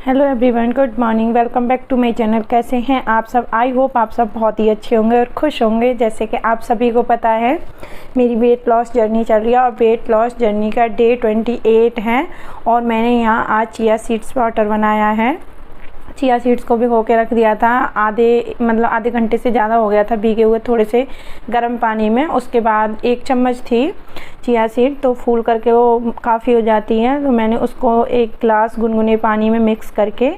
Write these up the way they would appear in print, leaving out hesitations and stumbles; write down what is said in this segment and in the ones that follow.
Hello everyone, good morning. Welcome back to my channel. कैसे हैं आप सब? आई होप आप सब बहुत ही अच्छे होंगे और खुश होंगे। जैसे कि आप सभी को पता है, मेरी वेट लॉस जर्नी चल रही है और वेट लॉस जर्नी का डे 28 है और मैंने यहाँ आज चिया सीड्स वाटर बनाया है। चिया सीड्स को भिगो के रख दिया था, आधे घंटे से ज़्यादा हो गया था भीगे हुए थोड़े से गर्म पानी में। उसके बाद 1 चम्मच थी चिया सीड, तो फूल करके वो काफ़ी हो जाती है, तो मैंने उसको 1 गिलास गुनगुने पानी में मिक्स करके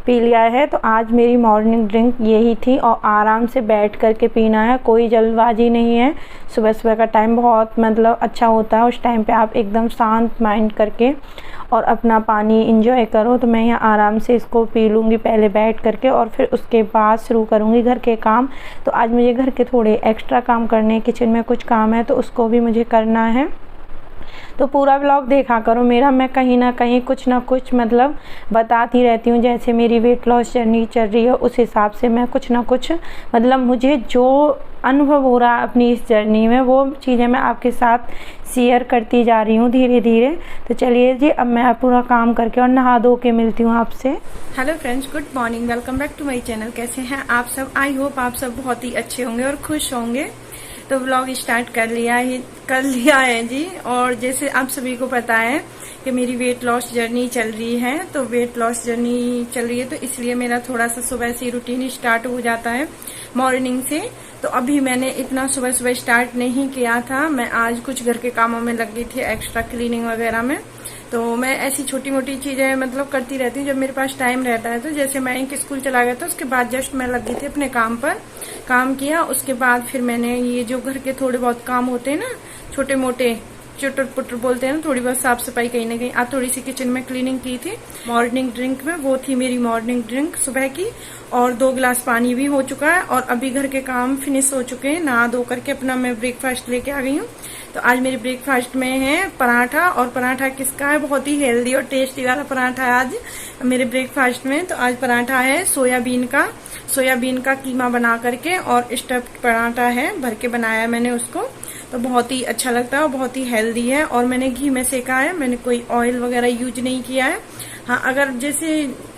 पी लिया है। तो आज मेरी मॉर्निंग ड्रिंक यही थी और आराम से बैठ करके पीना है, कोई जल्दबाजी नहीं है। सुबह सुबह का टाइम बहुत अच्छा होता है, उस टाइम पे आप एकदम शांत माइंड करके और अपना पानी इंजॉय करो। तो मैं यहाँ आराम से इसको पी लूँगी पहले बैठ करके और फिर उसके बाद शुरू करूँगी घर के काम। तो आज मुझे घर के थोड़े एक्स्ट्रा काम करने, किचन में कुछ काम है तो उसको भी मुझे करना है। तो पूरा व्लॉग देखा करो मेरा, मैं कहीं ना कहीं कुछ ना कुछ बताती रहती हूँ। जैसे मेरी वेट लॉस जर्नी चल रही है उस हिसाब से मैं कुछ ना कुछ मुझे जो अनुभव हो रहा है अपनी इस जर्नी में, वो चीज़ें मैं आपके साथ शेयर करती जा रही हूँ धीरे धीरे। तो चलिए जी, अब मैं पूरा काम करके और नहा धो के मिलती हूँ आपसे। Hello friends, good morning. Welcome back to my channel. कैसे हैं आप सब? आई होप आप सब बहुत ही अच्छे होंगे और खुश होंगे। तो व्लॉग स्टार्ट कर लिया है जी। और जैसे आप सभी को पता है कि मेरी वेट लॉस जर्नी चल रही है, तो वेट लॉस जर्नी चल रही है तो इसलिए मेरा थोड़ा सा सुबह से रूटीन स्टार्ट हो जाता है मॉर्निंग से। तो अभी मैंने इतना सुबह सुबह स्टार्ट नहीं किया था, मैं आज कुछ घर के कामों में लग गई थी, एक्स्ट्रा क्लीनिंग वगैरह में। तो मैं ऐसी छोटी मोटी चीजें करती रहती हूँ जब मेरे पास टाइम रहता है। तो जैसे मैं एक स्कूल चला गया था, उसके बाद जस्ट मैं लग गई थी अपने काम पर, काम किया। उसके बाद फिर मैंने ये जो घर के थोड़े बहुत काम होते हैं ना, छोटे मोटे चुटर पुटर बोलते हैं ना, थोड़ी बहुत साफ सफाई कहीं ना कहीं, आज थोड़ी सी किचन में क्लीनिंग की थी मॉर्निंग ड्रिंक में। वो थी मेरी मॉर्निंग ड्रिंक सुबह की, और 2 गिलास पानी भी हो चुका है और अभी घर के काम फिनिश हो चुके हैं। नहा धो करके अपना मैं ब्रेकफास्ट लेके आ गई हूँ। तो आज मेरे ब्रेकफास्ट में है पराठा, और पराठा किसका है? बहुत ही हेल्दी और टेस्टी वाला पराठा है आज मेरे ब्रेकफास्ट में। तो आज पराठा है सोयाबीन का कीमा बना करके, और स्टफ्ड पराठा है, भर के बनाया मैंने उसको। तो बहुत ही अच्छा लगता है और बहुत ही हेल्दी है, और मैंने घी में सेका है, मैंने कोई ऑयल वगैरह यूज नहीं किया है। हाँ, अगर जैसे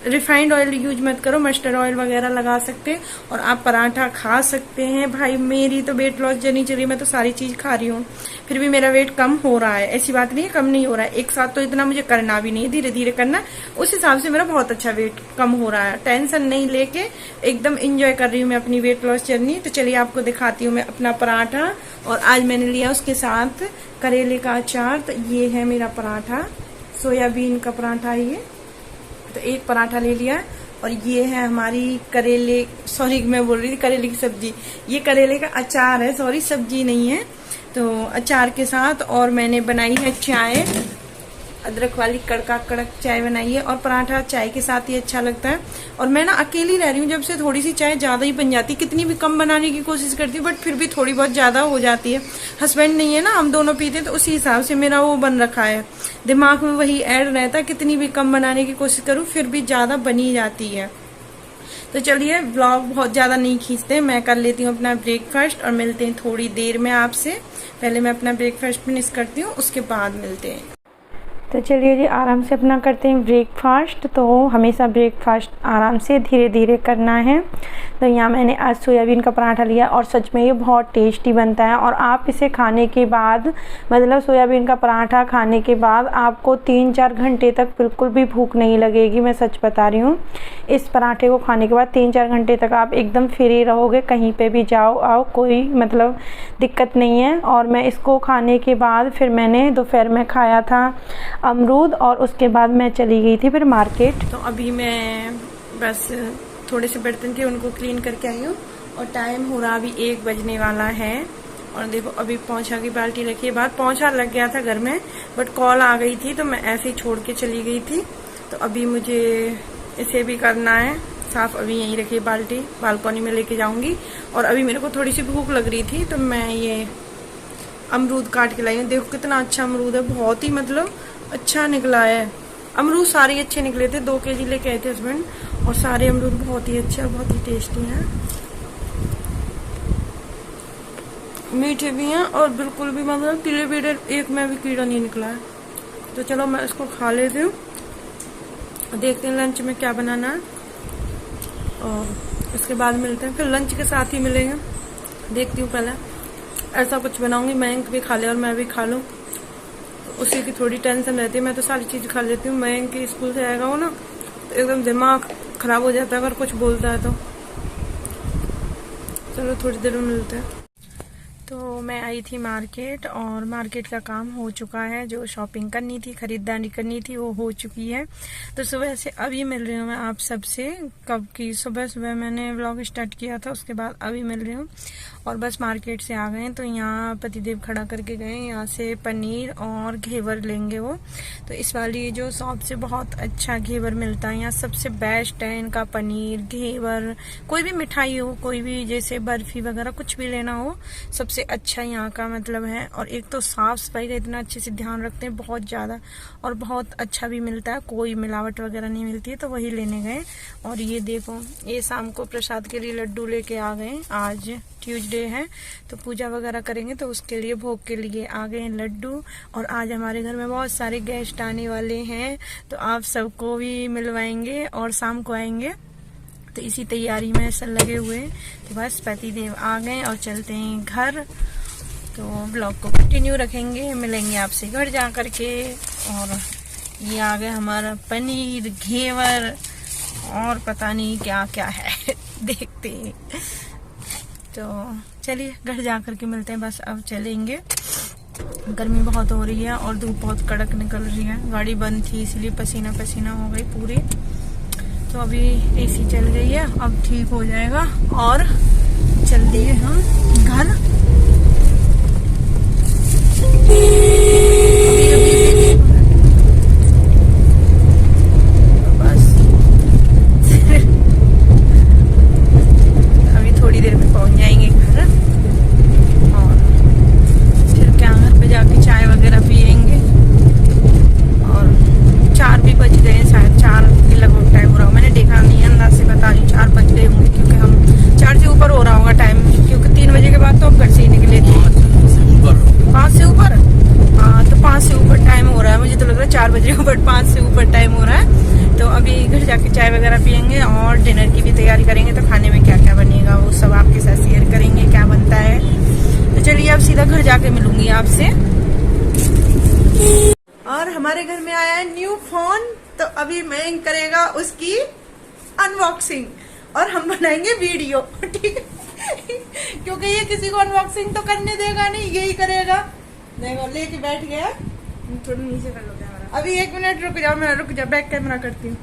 रिफाइंड ऑयल यूज मत करो, मस्टर्ड ऑयल वगैरह लगा सकते हैं और आप पराठा खा सकते हैं। भाई मेरी तो वेट लॉस जर्नी चली, मैं तो सारी चीज खा रही हूँ, फिर भी मेरा वेट कम हो रहा है। ऐसी बात नहीं है कम नहीं हो रहा है, एक साथ तो इतना मुझे करना भी नहीं, धीरे धीरे करना। उस हिसाब से मेरा बहुत अच्छा वेट कम हो रहा है। टेंशन नहीं लेके एकदम इंजॉय कर रही हूँ मैं अपनी वेट लॉस जर्नी। तो चलिए आपको दिखाती हूँ मैं अपना पराठा। और आज मैंने लिया उसके साथ करेले का अचार। तो ये है मेरा पराठा, सोयाबीन का पराठा है ये। तो एक पराठा ले लिया, और ये है हमारी मैं बोल रही थी करेले की सब्जी। ये करेले का अचार है, सॉरी सब्जी नहीं है। तो अचार के साथ, और मैंने बनाई है चाय, अदरक वाली कड़का कड़क चाय बनाई है। और पराठा चाय के साथ ही अच्छा लगता है। और मैं ना अकेली रह रही हूँ जब से, थोड़ी सी चाय ज्यादा ही बन जाती है। कितनी भी कम बनाने की कोशिश करती हूँ बट फिर भी थोड़ी बहुत ज्यादा हो जाती है। हस्बैंड नहीं है ना, हम दोनों पीते, तो उसी हिसाब से मेरा वो बन रखा है, दिमाग में वही ऐड रहता है। कितनी भी कम बनाने की कोशिश करूँ फिर भी ज्यादा बनी जाती है। तो चलिए व्लॉग बहुत ज्यादा नहीं खींचते, मैं कर लेती हूँ अपना ब्रेकफास्ट और मिलते हैं थोड़ी देर में आपसे। पहले मैं अपना ब्रेकफास्ट फिनिश करती हूँ, उसके बाद मिलते हैं। तो चलिए जी, आराम से अपना करते हैं ब्रेकफास्ट। तो हमेशा ब्रेकफास्ट आराम से धीरे धीरे करना है। तो यहाँ मैंने आज सोयाबीन का पराठा लिया और सच में ये बहुत टेस्टी बनता है। और आप इसे खाने के बाद सोयाबीन का पराठा खाने के बाद आपको 3-4 घंटे तक बिल्कुल भी भूख नहीं लगेगी, मैं सच बता रही हूँ। इस पराठे को खाने के बाद 3-4 घंटे तक आप एकदम फ्री रहोगे, कहीं पे भी जाओ आओ कोई दिक्कत नहीं है। और मैं इसको खाने के बाद फिर मैंने दोपहर में खाया था अमरूद, और उसके बाद मैं चली गई थी फिर मार्केट। तो अभी मैं बस थोड़े से बर्तन थे उनको क्लीन करके आई हूँ, और टाइम हो रहा अभी 1 बजने वाला है। और देखो अभी पोंछा की बाल्टी रखी है बाहर, पोंछा लग गया था घर में बट कॉल आ गई थी तो मैं ऐसे ही छोड़ के चली गई थी। तो अभी मुझे इसे भी करना है साफ, अभी यहीं रखी बाल्टी, बालकनी में लेके जाऊंगी। और अभी मेरे को थोड़ी सी भूख लग रही थी तो मैं ये अमरूद काट के लाई हूँ। देखो कितना अच्छा अमरूद है, बहुत ही अच्छा निकला है। अमरूद सारे अच्छे निकले थे, 2 केजी लेके आए थे हस्बैंड, और सारे अमरूद बहुत ही अच्छे और बहुत ही टेस्टी हैं, मीठे भी हैं और बिल्कुल भी कीड़े एक में भी कीड़ा नहीं निकला है। तो चलो मैं इसको खा लेती हूँ देखते हैं लंच में क्या बनाना है और उसके बाद मिलते हैं। फिर लंच के साथ ही मिलेंगे। देखती हूँ पहले ऐसा कुछ बनाऊंगी मयंक भी खा ले और मैं भी खा लूँ, तो उसी की थोड़ी टेंशन रहती है। मैं तो सारी चीज़ खा लेती हूँ। मयंक की स्कूल से आएगा वो ना तो एकदम दिमाग खराब हो जाता है अगर कुछ बोलता है तो। चलो थोड़ी देर में मिलते हैं। तो मैं आई थी मार्केट और मार्केट का काम हो चुका है। जो शॉपिंग करनी थी, खरीदारी करनी थी, वो हो चुकी है। तो सुबह से अभी मिल रही हूँ मैं आप सबसे। कब की सुबह मैंने व्लॉग स्टार्ट किया था, उसके बाद अभी मिल रही हूँ। और बस मार्केट से आ गए तो यहाँ पतिदेव खड़ा करके गए। यहाँ से पनीर और घेवर लेंगे वो। तो इस वाली जो शॉप से बहुत अच्छा घेवर मिलता है। यहाँ सबसे बेस्ट है इनका पनीर, घेवर, कोई भी मिठाई हो, कोई भी जैसे बर्फी वगैरह कुछ भी लेना हो, सबसे अच्छा यहाँ का मतलब है। और एक तो साफ सफाई का इतना अच्छे से ध्यान रखते हैं, बहुत ज़्यादा, और बहुत अच्छा भी मिलता है, कोई मिलावट वगैरह नहीं मिलती है। तो वही लेने गए। और ये देखो, ये शाम को प्रसाद के लिए लड्डू लेके आ गए। आज ट्यूसडे है तो पूजा वगैरह करेंगे, तो उसके लिए भोग के लिए आ गए लड्डू। और आज हमारे घर में बहुत सारे गेस्ट आने वाले हैं, तो आप सबको भी मिलवाएंगे और शाम को आएंगे। तो इसी तैयारी में सब लगे हुए। तो बस पतिदेव आ गए और चलते हैं घर। तो ब्लॉग को कंटिन्यू रखेंगे, मिलेंगे आपसे घर जा करके। और ये आ गया हमारा पनीर, घेवर और पता नहीं क्या क्या है देखते हैं। तो चलिए घर जा करके मिलते हैं। बस अब चलेंगे, गर्मी बहुत हो रही है और धूप बहुत कड़क निकल रही है। गाड़ी बंद थी इसलिए पसीना पसीना हो गई पूरी। तो अभी एसी चल गई है, अब ठीक हो जाएगा और चलते हैं हम घर। बस अभी थोड़ी देर में पहुंच जाएंगे घर। और फिर क्या, घर पे जाके चाय वगैरह पियेंगे। और 4 भी बज गए शायद, 4 के लगभग टाइम हो रहा होगा। मैंने देखा नहीं, अंदाज से बता रही 4 बज गए होंगे, क्योंकि हम 4 से ऊपर हो रहा होगा टाइम, क्योंकि 3 बजे के बाद तो हम घर से ही निकले थे। 5 से ऊपर, हाँ तो 5 से ऊपर टाइम हो रहा है। मुझे तो लग रहा है 4 बजे, बट 5 से ऊपर टाइम हो रहा है। तो अभी घर जाके चाय वगैरह पियेंगे और डिनर की भी तैयारी करेंगे। तो खाने में क्या क्या बनेगा वो सब आपके साथ शेयर करेंगे, क्या बनता है। तो चलिए अब सीधा घर जाके मिलूंगी आपसे। और हमारे घर में आया है न्यू फोन, तो अभी मैं करेगा उसकी अनबॉक्सिंग और हम बनाएंगे वीडियो, ठीक है। क्योंकि ये किसी को अनबॉक्सिंग तो करने देगा नहीं, यही करेगा। देखो लेके बैठ गया। थोड़ा नीचे कर लो कैमरा। अभी 1 मिनट रुक जाओ, मैं रुक जाओ, बैक कैमरा करती हूँ।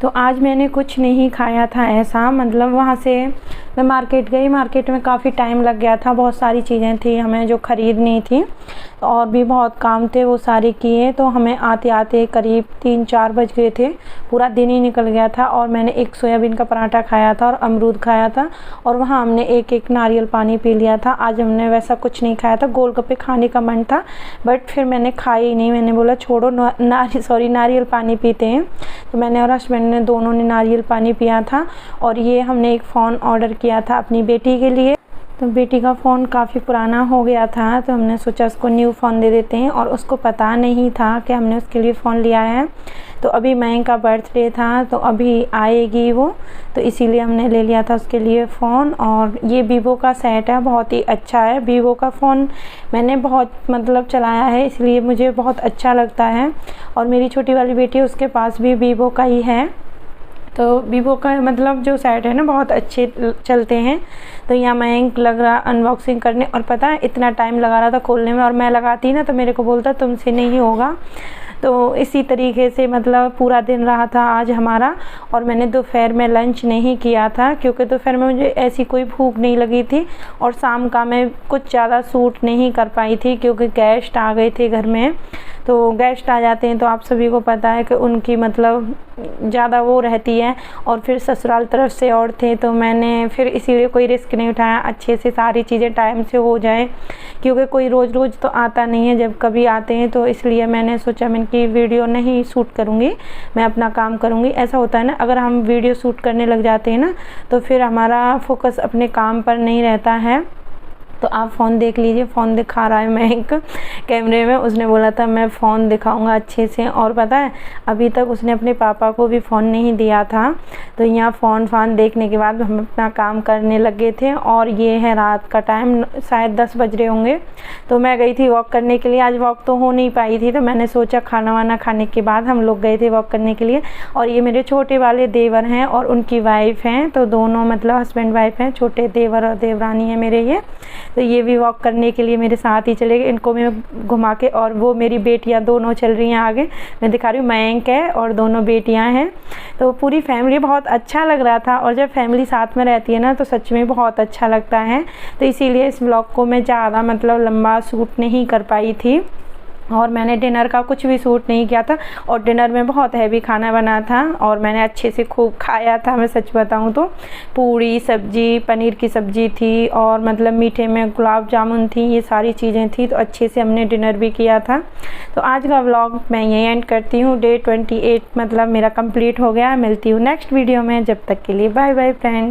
तो आज मैंने कुछ नहीं खाया था ऐसा, मतलब वहाँ से मैं मार्केट गई। मार्केट में काफ़ी टाइम लग गया था, बहुत सारी चीज़ें थी हमें जो ख़रीदनी थी और भी बहुत काम थे, वो सारे किए। तो हमें आते आते करीब 3-4 बज गए थे, पूरा दिन ही निकल गया था। और मैंने एक सोयाबीन का पराठा खाया था और अमरूद खाया था, और वहाँ हमने एक नारियल पानी पी लिया था। आज हमने वैसा कुछ नहीं खाया था। गोलगप्पे खाने का मन था बट फिर मैंने खाई नहीं। मैंने बोला छोड़ो, नारियल पानी पीते हैं। तो मैंने और हस्बैंड ने दोनों ने नारियल पानी पिया था। और ये हमने एक फ़ोन ऑर्डर किया था अपनी बेटी के लिए। तो बेटी का फ़ोन काफ़ी पुराना हो गया था, तो हमने सोचा उसको न्यू फ़ोन दे देते हैं। और उसको पता नहीं था कि हमने उसके लिए फ़ोन लिया है। तो अभी मयंक का बर्थडे था, तो अभी आएगी वो, तो इसीलिए हमने ले लिया था उसके लिए फ़ोन। और ये वीवो का सेट है, बहुत ही अच्छा है। वीवो का फ़ोन मैंने बहुत मतलब चलाया है, इसलिए मुझे बहुत अच्छा लगता है। और मेरी छोटी वाली बेटी, उसके पास भी वीवो का ही है। तो वीवो का मतलब जो सेट है ना, बहुत अच्छे चलते हैं। तो यहाँ मयंक लग रहा अनबॉक्सिंग करने, और पता है इतना टाइम लगा रहा था खोलने में, और मैं लगाती ना तो मेरे को बोलता तुमसे नहीं होगा। तो इसी तरीके से मतलब पूरा दिन रहा था आज हमारा। और मैंने दोपहर में लंच नहीं किया था, क्योंकि दोपहर में मुझे ऐसी कोई भूख नहीं लगी थी। और शाम का मैं कुछ ज़्यादा सूट नहीं कर पाई थी, क्योंकि गेस्ट आ गए थे घर में। तो गेस्ट आ जाते हैं तो आप सभी को पता है कि उनकी मतलब ज़्यादा वो रहती है। और फिर ससुराल तरफ से और थे, तो मैंने फिर इसीलिए कोई रिस्क नहीं उठाया, अच्छे से सारी चीज़ें टाइम से हो जाए, क्योंकि कोई रोज़ रोज़ तो आता नहीं है, जब कभी आते हैं। तो इसलिए मैंने सोचा मैं कि वीडियो नहीं शूट करूँगी, मैं अपना काम करूँगी। ऐसा होता है ना, अगर हम वीडियो शूट करने लग जाते हैं ना, तो फिर हमारा फोकस अपने काम पर नहीं रहता है। तो आप फ़ोन देख लीजिए। फ़ोन दिखा रहा है महक कैमरे में। उसने बोला था मैं फ़ोन दिखाऊंगा अच्छे से, और पता है अभी तक उसने अपने पापा को भी फ़ोन नहीं दिया था। तो यहाँ फ़ोन देखने के बाद हम अपना काम करने लगे थे, और ये है रात का टाइम, शायद 10 बज रहे होंगे। तो मैं गई थी वॉक करने के लिए। आज वॉक तो हो नहीं पाई थी, तो मैंने सोचा खाना वाना खाने के बाद हम लोग गए थे वॉक करने के लिए। और ये मेरे छोटे वाले देवर हैं और उनकी वाइफ हैं, तो दोनों मतलब हस्बैंड वाइफ हैं। छोटे देवर और देवरानी है मेरे ये। तो ये भी वॉक करने के लिए मेरे साथ ही चले गए। इनको मैं घुमा के, और वो मेरी बेटियां दोनों चल रही हैं आगे, मैं दिखा रही हूँ। मयंक है और दोनों बेटियां हैं। तो पूरी फैमिली, बहुत अच्छा लग रहा था। और जब फैमिली साथ में रहती है ना तो सच में बहुत अच्छा लगता है। तो इसीलिए इस व्लॉग को मैं ज़्यादा मतलब लंबा शूट नहीं कर पाई थी, और मैंने डिनर का कुछ भी शूट नहीं किया था। और डिनर में बहुत हैवी खाना बना था और मैंने अच्छे से खूब खाया था। मैं सच बताऊं तो पूड़ी सब्जी, पनीर की सब्जी थी, और मतलब मीठे में गुलाब जामुन थी, ये सारी चीज़ें थी। तो अच्छे से हमने डिनर भी किया था। तो आज का व्लॉग मैं यही एंड करती हूँ। डे 28 मतलब मेरा कंप्लीट हो गया। मिलती हूँ नेक्स्ट वीडियो में, जब तक के लिए बाय बाय फ्रेंड्स।